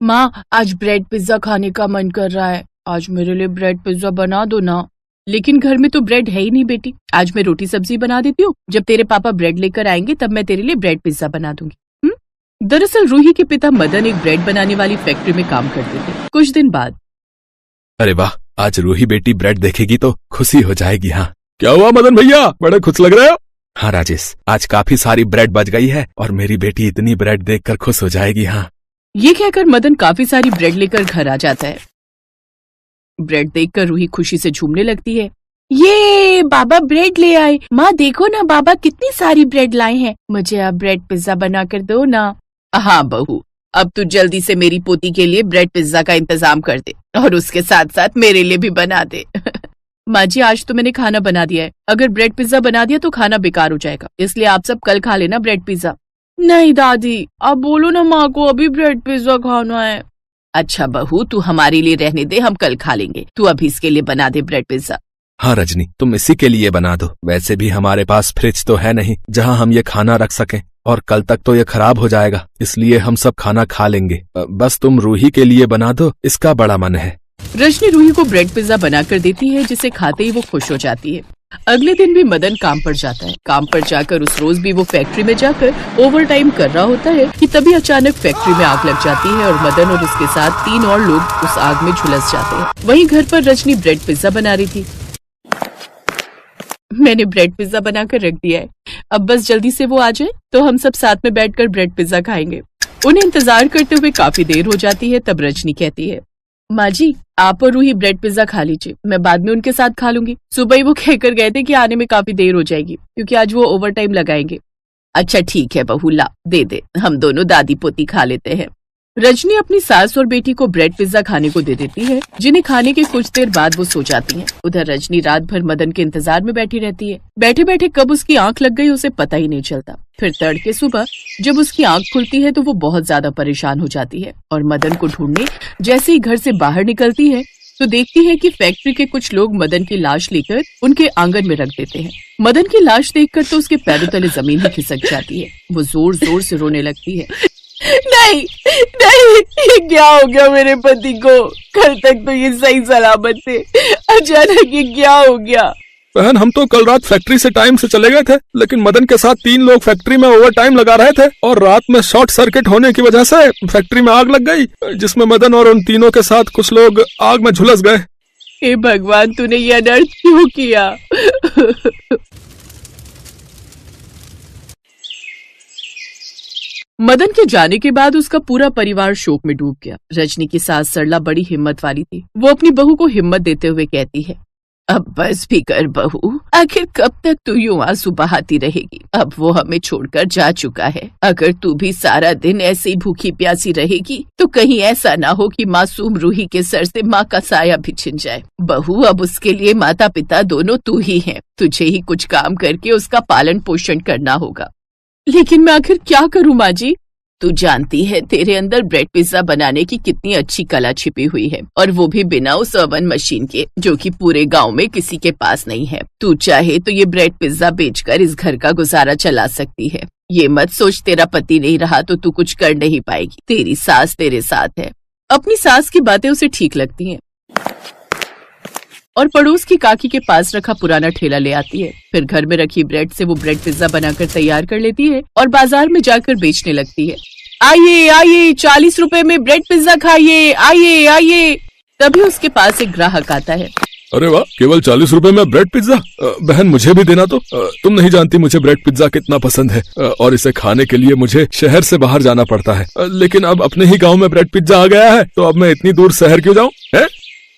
माँ, आज bread pizza खाने का मन कर रहा है। आज मेरे लिए ब्रेड पिज्जा बना दो ना। लेकिन घर में तो ब्रेड है ही नहीं बेटी। आज मैं रोटी सब्जी बना देती हूँ। जब तेरे पापा ब्रेड लेकर आएंगे तब मैं तेरे लिए ब्रेड पिज्जा बना दूंगी। दरअसल रूही के पिता मदन एक ब्रेड बनाने वाली फैक्ट्री में काम करते थे। कुछ दिन बाद, अरे वाह, आज रूही बेटी ब्रेड देखेगी तो खुशी हो जाएगी। हाँ, क्या हुआ मदन भैया, बड़े खुश लग रहे हो? हाँ राजेश, आज काफी सारी ब्रेड बच गई है और मेरी बेटी इतनी ब्रेड देखकर खुश हो जाएगी। हाँ, ये कहकर मदन काफी सारी ब्रेड लेकर घर आ जाता है। ब्रेड देखकर रूही खुशी से झूमने लगती है। ये बाबा ब्रेड ले आए। माँ देखो ना, बाबा कितनी सारी ब्रेड लाए हैं। मुझे अब ब्रेड पिज्जा बना कर दो ना। हाँ बहू, अब तू जल्दी से मेरी पोती के लिए ब्रेड पिज्जा का इंतजाम कर दे और उसके साथ साथ मेरे लिए भी बना दे। माँ जी, आज तो मैंने खाना बना दिया है। अगर ब्रेड पिज्जा बना दिया तो खाना बेकार हो जाएगा, इसलिए आप सब कल खा लेना ब्रेड पिज्जा। नहीं दादी, आप बोलो ना माँ को अभी ब्रेड पिज्जा खाना है। अच्छा बहू, तू हमारे लिए रहने दे, हम कल खा लेंगे। तू अभी इसके लिए बना दे ब्रेड पिज्जा। हाँ रजनी, तुम इसी के लिए बना दो। वैसे भी हमारे पास फ्रिज तो है नहीं जहाँ हम ये खाना रख सकें, और कल तक तो ये खराब हो जाएगा, इसलिए हम सब खाना खा लेंगे। बस तुम रूही के लिए बना दो, इसका बड़ा मन है। रजनी रूही को ब्रेड पिज्जा बना कर देती है, जिसे खाते ही वो खुश हो जाती है। अगले दिन भी मदन काम पर जाता है। काम पर जाकर उस रोज भी वो फैक्ट्री में जाकर ओवर टाइम कर रहा होता है कि तभी अचानक फैक्ट्री में आग लग जाती है और मदन और उसके साथ 3 और लोग उस आग में झुलस जाते हैं। वहीं घर पर रजनी ब्रेड पिज्जा बना रही थी। मैंने ब्रेड पिज्जा बनाकर रख दिया है, अब बस जल्दी से वो आ जाए तो हम सब साथ में बैठकर ब्रेड पिज्जा खाएंगे। उन्हें इंतजार करते हुए काफी देर हो जाती है। तब रजनी कहती है, माँ जी, आप और रूही ब्रेड पिज्जा खा लीजिए, मैं बाद में उनके साथ खा लूंगी। सुबह ही वो कहकर गए थे कि आने में काफी देर हो जाएगी क्योंकि आज वो ओवर टाइम लगाएंगे। अच्छा ठीक है बहू, ला दे दे, हम दोनों दादी पोती खा लेते हैं। रजनी अपनी सास और बेटी को ब्रेड पिज्जा खाने को दे देती है, जिन्हें खाने के कुछ देर बाद वो सो जाती हैं। उधर रजनी रात भर मदन के इंतजार में बैठी रहती है। बैठे बैठे कब उसकी आंख लग गई उसे पता ही नहीं चलता। फिर तड़के सुबह जब उसकी आंख खुलती है तो वो बहुत ज्यादा परेशान हो जाती है और मदन को ढूंढने जैसे ही घर से बाहर निकलती है तो देखती है कि फैक्ट्री के कुछ लोग मदन की लाश लेकर उनके आंगन में रख देते हैं। मदन की लाश देखकर तो उसके पैरों तले जमीन ही खिसक जाती है। वो जोर जोर से रोने लगती है। नहीं नहीं, ये क्या हो गया मेरे पति को? कल तक तो ये सही सलामत थे, अचानक ये क्या हो गया? बहन, हम तो कल रात फैक्ट्री से टाइम से चले गए थे, लेकिन मदन के साथ 3 लोग फैक्ट्री में ओवर टाइम लगा रहे थे और रात में शॉर्ट सर्किट होने की वजह से फैक्ट्री में आग लग गई, जिसमें मदन और उन तीनों के साथ कुछ लोग आग में झुलस गए। हे भगवान, तूने ये अनर्थ क्यों किया? मदन के जाने के बाद उसका पूरा परिवार शोक में डूब गया। रजनी की सास सरला बड़ी हिम्मत वाली थी। वो अपनी बहू को हिम्मत देते हुए कहती है, अब बस भी कर बहू, आखिर कब तक तू यूं आंसू बहाती रहेगी? अब वो हमें छोड़कर जा चुका है। अगर तू भी सारा दिन ऐसे ही भूखी प्यासी रहेगी तो कहीं ऐसा ना हो कि मासूम रूही के सर से माँ का साया भी छिन जाए। बहू, अब उसके लिए माता पिता दोनों तू ही है। तुझे ही कुछ काम करके उसका पालन पोषण करना होगा। लेकिन मैं आखिर क्या करूं माँ जी? तू जानती है तेरे अंदर ब्रेड पिज्जा बनाने की कितनी अच्छी कला छिपी हुई है, और वो भी बिना उस ओवन मशीन के, जो कि पूरे गांव में किसी के पास नहीं है। तू चाहे तो ये ब्रेड पिज्जा बेचकर इस घर का गुजारा चला सकती है। ये मत सोच तेरा पति नहीं रहा तो तू कुछ कर नहीं पाएगी। तेरी सास तेरे साथ है। अपनी सास की बातें उसे ठीक लगती हैं और पड़ोस की काकी के पास रखा पुराना ठेला ले आती है। फिर घर में रखी ब्रेड से वो ब्रेड पिज्जा बनाकर तैयार कर लेती है और बाजार में जाकर बेचने लगती है। आइए आइए, 40 रुपए में ब्रेड पिज्जा खाइए, आइए आइए। तभी उसके पास एक ग्राहक आता है। अरे वाह, केवल 40 रुपए में ब्रेड पिज्जा? बहन, मुझे भी देना तो। तुम नहीं जानती मुझे ब्रेड पिज्जा कितना पसंद है, और इसे खाने के लिए मुझे शहर से बाहर जाना पड़ता है। लेकिन अब अपने ही गाँव में ब्रेड पिज्जा आ गया है तो अब मैं इतनी दूर शहर क्यों जाऊँ?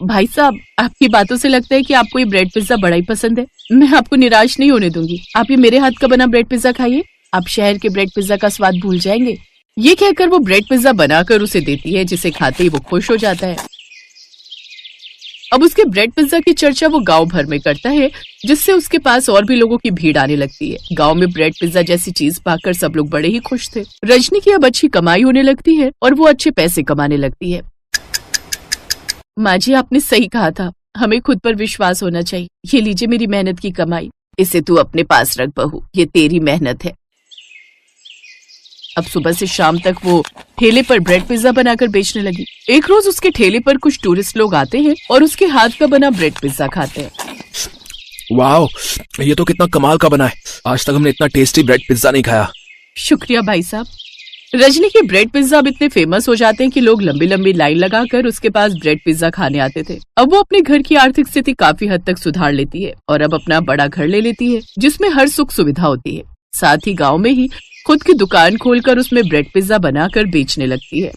भाई साहब, आपकी बातों से लगता है कि आपको ये ब्रेड पिज्जा बड़ा ही पसंद है। मैं आपको निराश नहीं होने दूंगी। आप ये मेरे हाथ का बना ब्रेड पिज्जा खाइए, आप शहर के ब्रेड पिज्जा का स्वाद भूल जाएंगे। ये कहकर वो ब्रेड पिज्जा बनाकर उसे देती है, जिसे खाते ही वो खुश हो जाता है। अब उसके ब्रेड पिज्जा की चर्चा वो गांव भर में करता है, जिससे उसके पास और भी लोगों की भीड़ आने लगती है। गांव में ब्रेड पिज्जा जैसी चीज पाकर सब लोग बड़े ही खुश थे। रजनी की अब अच्छी कमाई होने लगती है और वो अच्छे पैसे कमाने लगती है। माँ जी, आपने सही कहा था, हमें खुद पर विश्वास होना चाहिए। ये लीजिए मेरी मेहनत की कमाई, इसे तू अपने पास रख बहू, ये तेरी मेहनत है। अब सुबह से शाम तक वो ठेले पर ब्रेड पिज्जा बनाकर बेचने लगी। एक रोज उसके ठेले पर कुछ टूरिस्ट लोग आते हैं और उसके हाथ का बना ब्रेड पिज्जा खाते हैं। वाह, ये तो कितना कमाल का बना है। आज तक हमने इतना टेस्टी ब्रेड पिज्जा नहीं खाया। शुक्रिया भाई साहब। रजनी के ब्रेड पिज्जा अब इतने फेमस हो जाते हैं कि लोग लंबी लंबी लाइन लगाकर उसके पास ब्रेड पिज्जा खाने आते थे। अब वो अपने घर की आर्थिक स्थिति काफी हद तक सुधार लेती है और अब अपना बड़ा घर ले लेती है जिसमें हर सुख सुविधा होती है। साथ ही गांव में ही खुद की दुकान खोलकर उसमें ब्रेड पिज्जा बनाकर बेचने लगती है।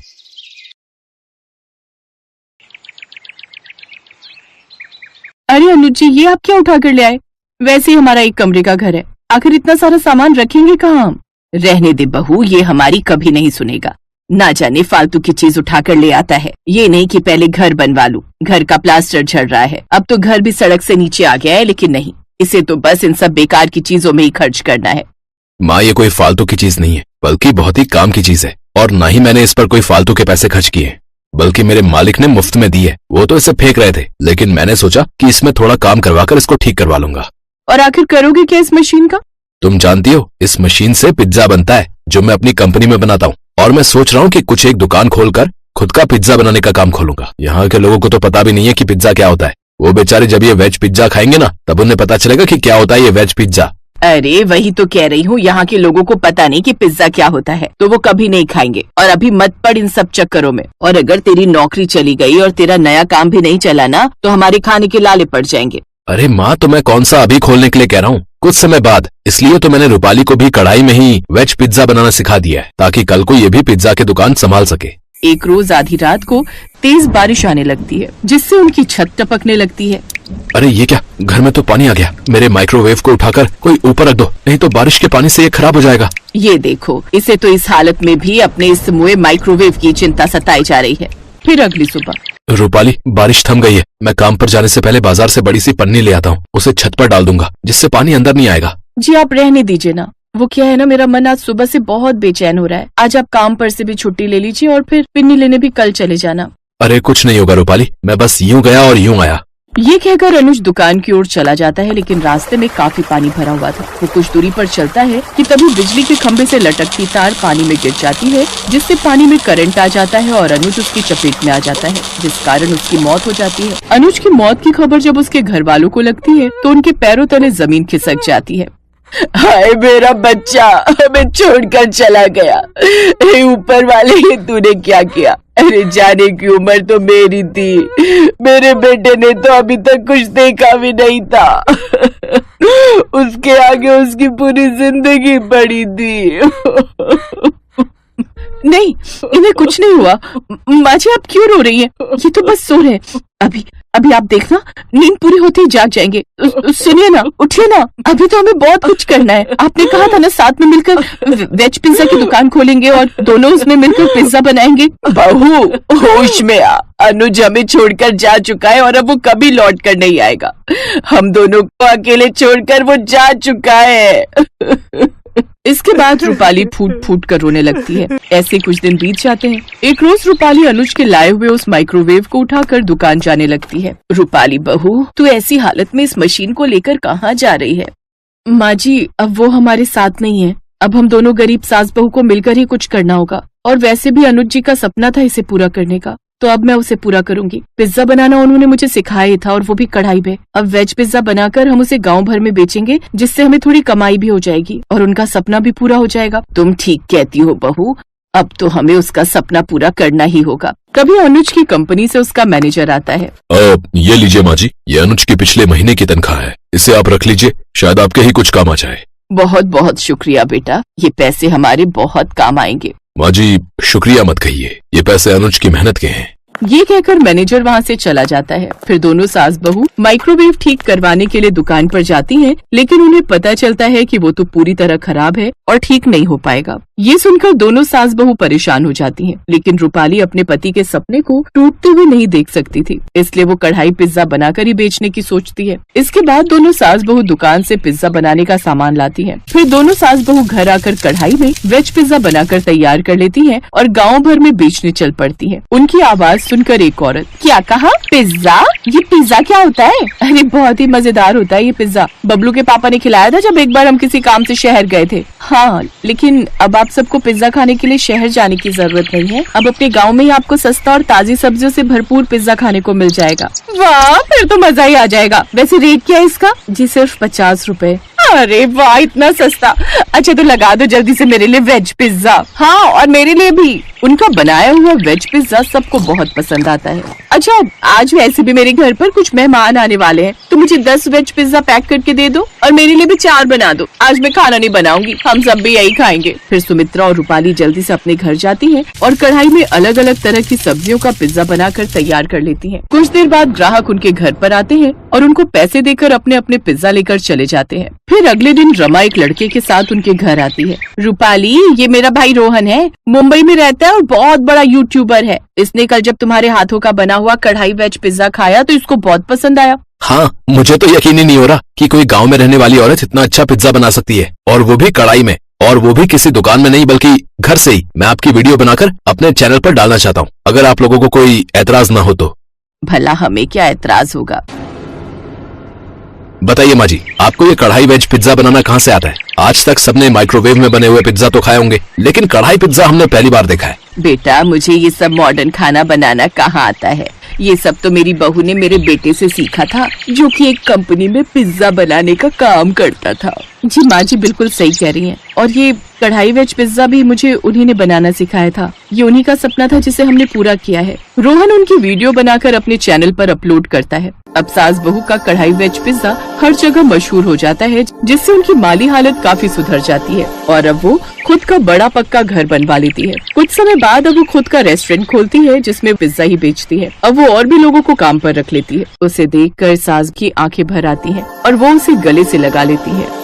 अरे अनुज जी, ये आप क्या उठा कर ले आए? वैसे ही हमारा एक कमरे का घर है, आखिर इतना सारा सामान रखेंगे कहाँ हम? रहने दे बहू, ये हमारी कभी नहीं सुनेगा। ना जाने फालतू की चीज उठाकर ले आता है। ये नहीं कि पहले घर बनवा लूं। घर का प्लास्टर झड़ रहा है, अब तो घर भी सड़क से नीचे आ गया है, लेकिन नहीं, इसे तो बस इन सब बेकार की चीजों में ही खर्च करना है। माँ, ये कोई फालतू की चीज नहीं है, बल्कि बहुत ही काम की चीज है। और ना ही मैंने इस पर कोई फालतू के पैसे खर्च किए, बल्कि मेरे मालिक ने मुफ्त में दी है। वो तो इसे फेंक रहे थे, लेकिन मैंने सोचा कि इसमें थोड़ा काम करवाकर इसको ठीक करवा लूंगा। और आखिर करोगे क्या इस मशीन का? तुम जानती हो, इस मशीन से पिज्जा बनता है जो मैं अपनी कंपनी में बनाता हूँ। और मैं सोच रहा हूँ कि कुछ एक दुकान खोलकर खुद का पिज्जा बनाने का काम खोलूंगा। यहाँ के लोगों को तो पता भी नहीं है कि पिज्जा क्या होता है। वो बेचारे जब ये वेज पिज्जा खाएंगे ना, तब उन्हें पता चलेगा कि क्या होता है ये वेज पिज्जा। अरे वही तो कह रही हूँ, यहाँ के लोगों को पता नहीं कि पिज्जा क्या होता है, तो वो कभी नहीं खाएंगे। और अभी मत पड़ इन सब चक्करों में। और अगर तेरी नौकरी चली गई और तेरा नया काम भी नहीं चला ना, तो हमारे खाने के लाले पड़ जाएंगे। अरे माँ, तो मैं कौन सा अभी खोलने के लिए कह रहा हूँ, कुछ समय बाद। इसलिए तो मैंने रूपाली को भी कढ़ाई में ही वेज पिज्जा बनाना सिखा दिया है, ताकि कल को ये भी पिज्जा की दुकान संभाल सके। एक रोज आधी रात को तेज बारिश आने लगती है, जिससे उनकी छत टपकने लगती है। अरे ये क्या, घर में तो पानी आ गया। मेरे माइक्रोवेव को उठाकर कोई ऊपर रख दो, नहीं तो बारिश के पानी से ये खराब हो जाएगा। ये देखो, इसे तो इस हालत में भी अपने इस मुए माइक्रोवेव की चिंता सताई जा रही है। फिर अगली सुबह। रूपाली, बारिश थम गई है। मैं काम पर जाने से पहले बाजार से बड़ी सी पन्नी ले आता हूँ, उसे छत पर डाल दूंगा, जिससे पानी अंदर नहीं आएगा। जी आप रहने दीजिए ना। वो क्या है ना, मेरा मन आज सुबह से बहुत बेचैन हो रहा है। आज आप काम पर से भी छुट्टी ले लीजिए और फिर पिन्नी लेने भी कल चले जाना। अरे कुछ नहीं होगा रूपाली, मैं बस यूं गया और यूं आया। ये कहकर अनुज दुकान की ओर चला जाता है, लेकिन रास्ते में काफी पानी भरा हुआ था। वो कुछ दूरी पर चलता है कि तभी बिजली के खंभे से लटकती तार पानी में गिर जाती है, जिससे पानी में करंट आ जाता है और अनुज उसकी चपेट में आ जाता है, जिस कारण उसकी मौत हो जाती है। अनुज की मौत की खबर जब उसके घर वालों को लगती है, तो उनके पैरों तले जमीन खिसक जाती है। हाय मेरा बच्चा, हमें छोड़कर चला गया। हे ऊपर वाले, ये तूने क्या किया? अरे जाने की उम्र तो मेरी थी, मेरे बेटे ने तो अभी तक कुछ देखा भी नहीं था। उसके आगे उसकी पूरी जिंदगी पड़ी थी। नहीं, इन्हें कुछ नहीं हुआ। माँ जी आप क्यों रो रही हैं? ये तो बस सो रहे हैं। अभी आप देखना, नींद पूरी होती ही जाग जाएंगे। सुनिए ना, उठिए ना, अभी तो हमें बहुत कुछ करना है। आपने कहा था ना साथ में मिलकर वेज पिज्जा की दुकान खोलेंगे और दोनों उसमें मिलकर पिज्जा बनाएंगे। बहू होश में आ, अनुज हमें छोड़कर जा चुका है और अब वो कभी लौट कर नहीं आएगा। हम दोनों को अकेले छोड़कर वो जा चुका है। इसके बाद रूपाली फूट फूट कर रोने लगती है। ऐसे कुछ दिन बीत जाते हैं। एक रोज रूपाली अनुज के लाए हुए उस माइक्रोवेव को उठाकर दुकान जाने लगती है। रूपाली बहू, तू ऐसी हालत में इस मशीन को लेकर कहाँ जा रही है? माँ जी, अब वो हमारे साथ नहीं है। अब हम दोनों गरीब सास बहू को मिलकर ही कुछ करना होगा। और वैसे भी अनुज जी का सपना था इसे पूरा करने का, तो अब मैं उसे पूरा करूंगी। पिज्जा बनाना उन्होंने मुझे सिखाया ही था, और वो भी कढ़ाई में। अब वेज पिज्जा बनाकर हम उसे गांव भर में बेचेंगे, जिससे हमें थोड़ी कमाई भी हो जाएगी और उनका सपना भी पूरा हो जाएगा। तुम ठीक कहती हो बहू, अब तो हमें उसका सपना पूरा करना ही होगा। तभी अनुज की कंपनी से उसका मैनेजर आता है। ये लीजिए माँ जी, ये अनुज की पिछले महीने की तनख्वाह है, इसे आप रख लीजिए, शायद आपके ही कुछ काम आ जाए। बहुत बहुत शुक्रिया बेटा, ये पैसे हमारे बहुत काम आएंगे। माँ जी शुक्रिया मत कहिए, ये पैसे अनुज की मेहनत के हैं। ये कहकर मैनेजर वहाँ से चला जाता है। फिर दोनों सास बहू माइक्रोवेव ठीक करवाने के लिए दुकान पर जाती हैं, लेकिन उन्हें पता चलता है कि वो तो पूरी तरह खराब है और ठीक नहीं हो पाएगा। ये सुनकर दोनों सास बहू परेशान हो जाती हैं, लेकिन रूपाली अपने पति के सपने को टूटते हुए नहीं देख सकती थी, इसलिए वो कढ़ाई पिज्जा बनाकर ही बेचने की सोचती है। इसके बाद दोनों सास बहू दुकान से पिज्जा बनाने का सामान लाती हैं। फिर दोनों सास बहू घर आकर कढ़ाई में वेज पिज्जा बनाकर तैयार कर लेती हैं और गाँव भर में बेचने चल पड़ती हैं। उनकी आवाज सुनकर एक औरत, क्या कहा? पिज्जा? ये पिज्जा क्या होता है? अरे बहुत ही मजेदार होता है ये पिज्जा। बबलू के पापा ने खिलाया था जब एक बार हम किसी काम से शहर गए थे। हाँ, लेकिन अब आप सबको पिज्जा खाने के लिए शहर जाने की जरूरत नहीं है। अब अपने गांव में ही आपको सस्ता और ताजी सब्जियों से भरपूर पिज्जा खाने को मिल जाएगा। वाह, फिर तो मजा ही आ जाएगा। वैसे रेट क्या है इसका? जी सिर्फ 50 रुपए। अरे वाह, इतना सस्ता। अच्छा तो लगा दो जल्दी से मेरे लिए वेज पिज्जा। हाँ, और मेरे लिए भी। उनका बनाया हुआ वेज पिज्जा सबको बहुत पसंद आता है। अच्छा, आज वैसे भी मेरे घर पर कुछ मेहमान आने वाले हैं, तो मुझे 10 वेज पिज्जा पैक करके दे दो और मेरे लिए भी 4 बना दो। आज मैं खाना नहीं बनाऊंगी, हम सब भी यही खाएंगे। फिर सुमित्रा और रूपाली जल्दी से अपने घर जाती हैं और कढ़ाई में अलग अलग तरह की सब्जियों का पिज्जा बनाकर तैयार कर लेती हैं। कुछ देर बाद ग्राहक उनके घर पर आते हैं और उनको पैसे देकर अपने अपने पिज्जा लेकर चले जाते हैं। फिर अगले दिन रमा एक लड़के के साथ उनके घर आती है। रूपाली, ये मेरा भाई रोहन है, मुंबई में रहता है और बहुत बड़ा यूट्यूबर है। इसने कल जब तुम्हारे हाथों का बना हुआ कढ़ाई वेज पिज्जा खाया तो इसको बहुत पसंद आया। हाँ, मुझे तो यकीन ही नहीं हो रहा कि कोई गांव में रहने वाली औरत इतना अच्छा पिज्जा बना सकती है, और वो भी कढ़ाई में, और वो भी किसी दुकान में नहीं बल्कि घर से ही। मैं आपकी वीडियो बनाकर अपने चैनल पर डालना चाहता हूँ, अगर आप लोगों को कोई एतराज ना हो तो। भला हमें क्या एतराज होगा। बताइए माँ जी, आपको ये कढ़ाई वेज पिज्जा बनाना कहाँ से आता है? आज तक सबने माइक्रोवेव में बने हुए पिज्जा तो खाए होंगे, लेकिन कढ़ाई पिज्जा हमने पहली बार देखा है। बेटा, मुझे ये सब मॉडर्न खाना बनाना कहाँ आता है। ये सब तो मेरी बहू ने मेरे बेटे से सीखा था, जो कि एक कंपनी में पिज्जा बनाने का काम करता था। जी माँ जी बिल्कुल सही कह रही हैं। और ये कढ़ाई वेज पिज्जा भी मुझे उन्हीं ने बनाना सिखाया था। ये उन्हीं का सपना था जिसे हमने पूरा किया है। रोहन उनकी वीडियो बनाकर अपने चैनल पर अपलोड करता है। अब सास बहू का कढ़ाई वेज पिज्जा हर जगह मशहूर हो जाता है, जिससे उनकी माली हालत काफी सुधर जाती है और अब वो खुद का बड़ा पक्का घर बनवा लेती है। कुछ समय बाद अब वो खुद का रेस्टोरेंट खोलती है जिसमें पिज्जा ही बेचती है। अब वो और भी लोगों को काम पर रख लेती है। उसे देखकर सास की आंखें भर आती हैं और वो उसे गले से लगा लेती है।